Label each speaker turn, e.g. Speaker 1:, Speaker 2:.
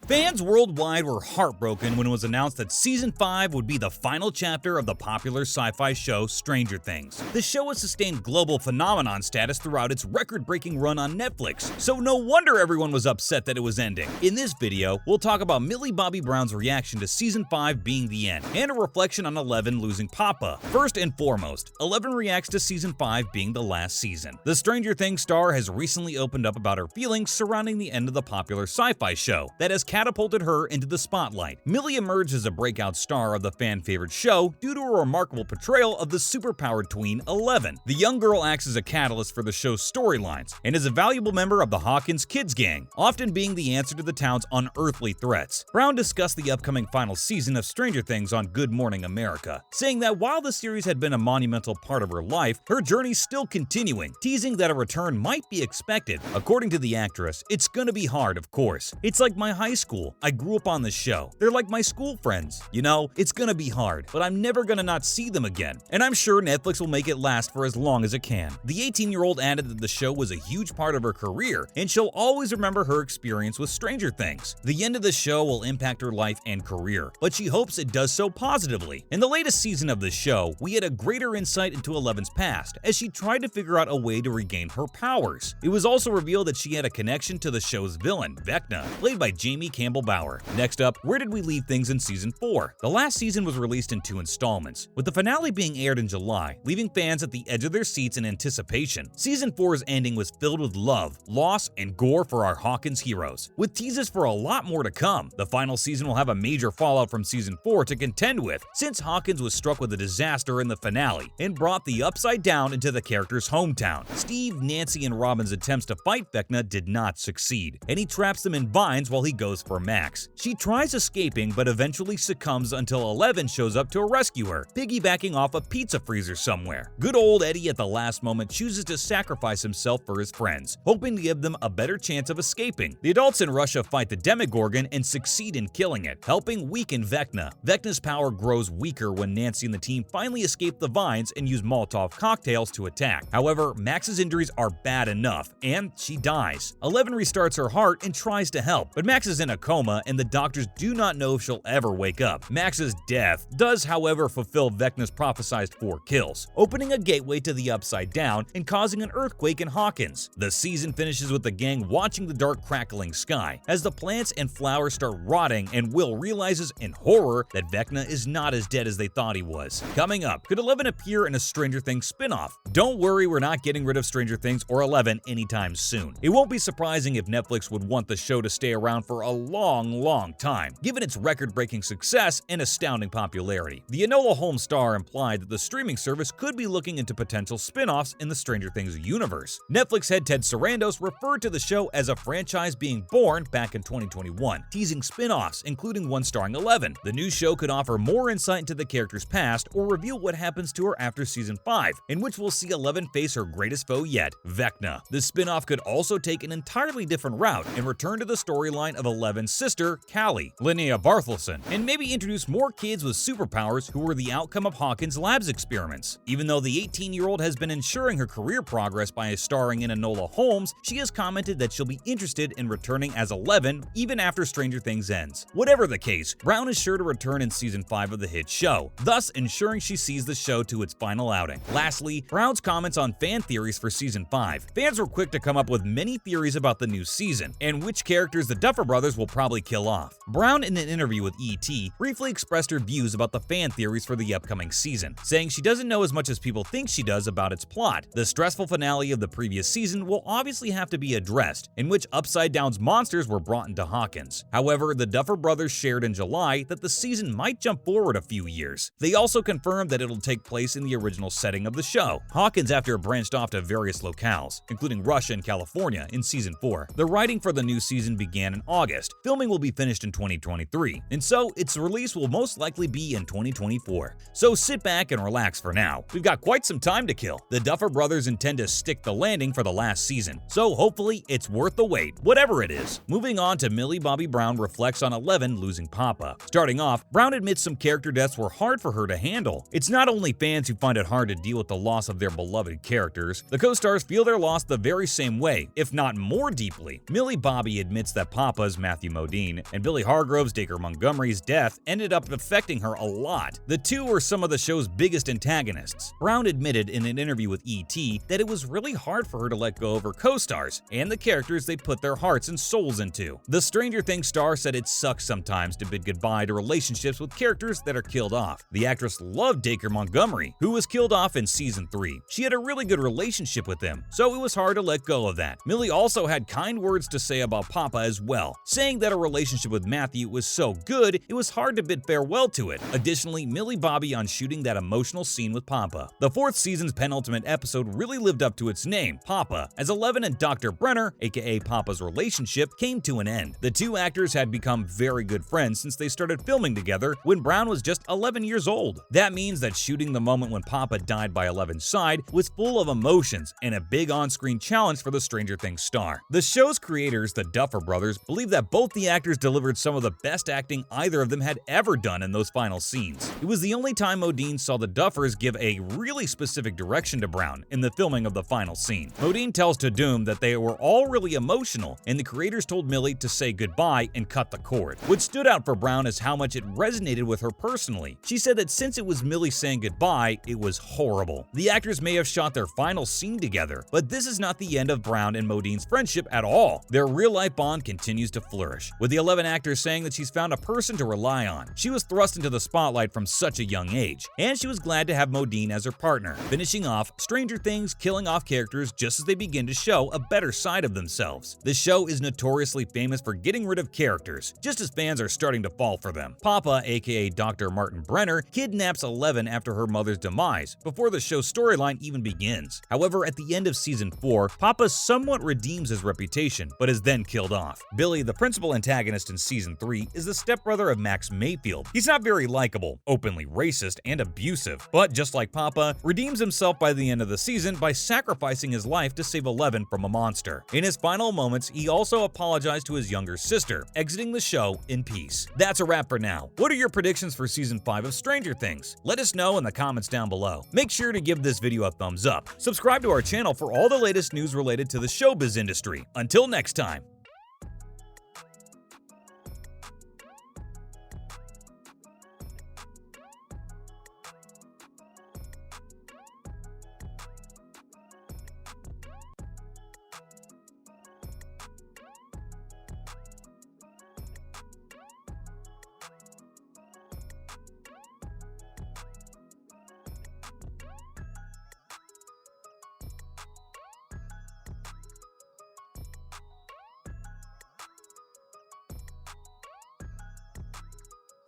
Speaker 1: Fans worldwide were heartbroken when it was announced that Season 5 would be the final chapter of the popular sci-fi show Stranger Things. The show has sustained global phenomenon status throughout its record-breaking run on Netflix, so no wonder everyone was upset that it was ending. In this video, we'll talk about Millie Bobby Brown's reaction to Season 5 being the end, and a reflection on Eleven losing Papa. First and foremost, Eleven reacts to Season 5 being the last season. The Stranger Things star has recently opened up about her feelings surrounding the end of the popular sci-fi show that has catapulted her into the spotlight. Millie emerged as a breakout star of the fan-favorite show due to a remarkable portrayal of the superpowered tween Eleven. The young girl acts as a catalyst for the show's storylines and is a valuable member of the Hawkins kids gang, often being the answer to the town's unearthly threats. Brown discussed the upcoming final season of Stranger Things on Good Morning America, saying that while the series had been a monumental part of her life, her journey's still continuing, teasing that a return might be expected. According to the actress, "It's gonna be hard, of course. It's like my high school. I grew up on the show. They're like my school friends. You know, it's gonna be hard, but I'm never gonna not see them again. And I'm sure Netflix will make it last for as long as it can." The 18-year-old added that the show was a huge part of her career, and she'll always remember her experience with Stranger Things. The end of the show will impact her life and career, but she hopes it does so positively. In the latest season of the show, we had a greater insight into Eleven's past as she tried to figure out a way to regain her powers. It was also revealed that she had a connection to the show's villain, Vecna, played by Jamie Campbell Bower. Next up, where did we leave things in Season 4? The last season was released in 2 installments, with the finale being aired in July, leaving fans at the edge of their seats in anticipation. Season 4's ending was filled with love, loss, and gore for our Hawkins heroes, with teases for a lot more to come. The final season will have a major fallout from Season 4 to contend with, since Hawkins was struck with a disaster in the finale and brought the Upside Down into the character's hometown. Steve, Nancy, and Robin's attempts to fight Vecna did not succeed, and he traps them in vines while he goes for Max. She tries escaping but eventually succumbs until Eleven shows up to rescue her, piggybacking off a pizza freezer somewhere. Good old Eddie at the last moment chooses to sacrifice himself for his friends, hoping to give them a better chance of escaping. The adults in Russia fight the Demogorgon and succeed in killing it, helping weaken Vecna. Vecna's power grows weaker when Nancy and the team finally escape the vines and use Molotov cocktails to attack. However, Max's injuries are bad enough, and she dies. Eleven restarts her heart and tries to help, but Max is in a coma and the doctors do not know if she'll ever wake up. Max's death does, however, fulfill Vecna's prophesized 4 kills, opening a gateway to the Upside Down and causing an earthquake in Hawkins. The season finishes with the gang watching the dark crackling sky as the plants and flowers start rotting, and Will realizes in horror that Vecna is not as dead as they thought he was. Coming up, could Eleven appear in a Stranger Things spin-off? Don't worry, we're not getting rid of Stranger Things or Eleven anytime soon. It won't be surprising if Netflix would want the show to stay around for a long time, given its record-breaking success and astounding popularity. The Enola Holmes star implied that the streaming service could be looking into potential spin-offs in the Stranger Things universe. Netflix head Ted Sarandos referred to the show as a franchise being born back in 2021, teasing spin-offs, including one starring Eleven. The new show could offer more insight into the character's past or reveal what happens to her after Season 5, in which we'll see Eleven face her greatest foe yet, Vecna. The spin-off could also take an entirely different route and return to the storyline of Eleven's sister, Callie, Linnea Barthelson, and maybe introduce more kids with superpowers who were the outcome of Hawkins' labs experiments. Even though the 18-year-old has been ensuring her career progress by starring in Enola Holmes, she has commented that she'll be interested in returning as Eleven even after Stranger Things ends. Whatever the case, Brown is sure to return in Season 5 of the hit show, thus ensuring she sees the show to its final outing. Lastly, Brown's comments on fan theories for Season 5. Fans were quick to come up with many theories about the new season, and which characters the Duffer Brothers will probably kill off. Brown, in an interview with ET, briefly expressed her views about the fan theories for the upcoming season, saying she doesn't know as much as people think she does about its plot. The stressful finale of the previous season will obviously have to be addressed, in which Upside Down's monsters were brought into Hawkins. However, the Duffer Brothers shared in July that the season might jump forward a few years. They also confirmed that it'll take place in the original setting of the show, Hawkins, after it branched off to various locales, including Russia and California in Season 4. The writing for the new season began in August. Filming will be finished in 2023, and so its release will most likely be in 2024. So sit back and relax for now. We've got quite some time to kill. The Duffer Brothers intend to stick the landing for the last season, so hopefully it's worth the wait, whatever it is. Moving on to Millie Bobby Brown reflects on Eleven losing Papa. Starting off, Brown admits some character deaths were hard for her to handle. It's not only fans who find it hard to deal with the loss of their beloved characters. The co-stars feel their loss the very same way, if not more deeply. Millie Bobby admits that Papa's Matthew Modine, and Billy Hargrove's Dacre Montgomery's death ended up affecting her a lot. The two were some of the show's biggest antagonists. Brown admitted in an interview with ET that it was really hard for her to let go of her co-stars and the characters they put their hearts and souls into. The Stranger Things star said it sucks sometimes to bid goodbye to relationships with characters that are killed off. The actress loved Dacre Montgomery, who was killed off in season 3. She had a really good relationship with him, so it was hard to let go of that. Millie also had kind words to say about Papa as well, saying that her relationship with Matthew was so good it was hard to bid farewell to it. Additionally, Millie Bobby on shooting that emotional scene with Papa. The 4th season's penultimate episode really lived up to its name, Papa, as Eleven and Dr. Brenner, aka Papa's relationship, came to an end. The two actors had become very good friends since they started filming together when Brown was just 11 years old. That means that shooting the moment when Papa died by Eleven's side was full of emotions and a big on-screen challenge for the Stranger Things star. The show's creators, the Duffer Brothers, believe that both the actors delivered some of the best acting either of them had ever done in those final scenes. It was the only time Modine saw the Duffers give a really specific direction to Brown in the filming of the final scene. Modine tells Doom that they were all really emotional, and the creators told Millie to say goodbye and cut the cord. What stood out for Brown is how much it resonated with her personally. She said that since it was Millie saying goodbye, it was horrible. The actors may have shot their final scene together, but this is not the end of Brown and Modine's friendship at all. Their real-life bond continues to flourish, with the 11 actors saying that she's found a person to rely on. She was thrust into the spotlight from such a young age, and she was glad to have Modine as her partner, finishing off Stranger Things killing off characters just as they begin to show a better side of themselves. The show is notoriously famous for getting rid of characters, just as fans are starting to fall for them. Papa, aka Dr. Martin Brenner, kidnaps Eleven after her mother's demise, before the show's storyline even begins. However, at the end of season 4, Papa somewhat redeems his reputation, but is then killed off. Billy, the principal antagonist in season 3, is the stepbrother of Max Mayfield. He's not very likable, openly racist, and abusive, but just like Papa, redeems himself by the end of the season by sacrificing his life to save Eleven from a monster. In his final moments, he also apologized to his younger sister, exiting the show in peace. That's a wrap for now. What are your predictions for season 5 of Stranger Things? Let us know in the comments down below. Make sure to give this video a thumbs up. Subscribe to our channel for all the latest news related to the showbiz industry. Until next time.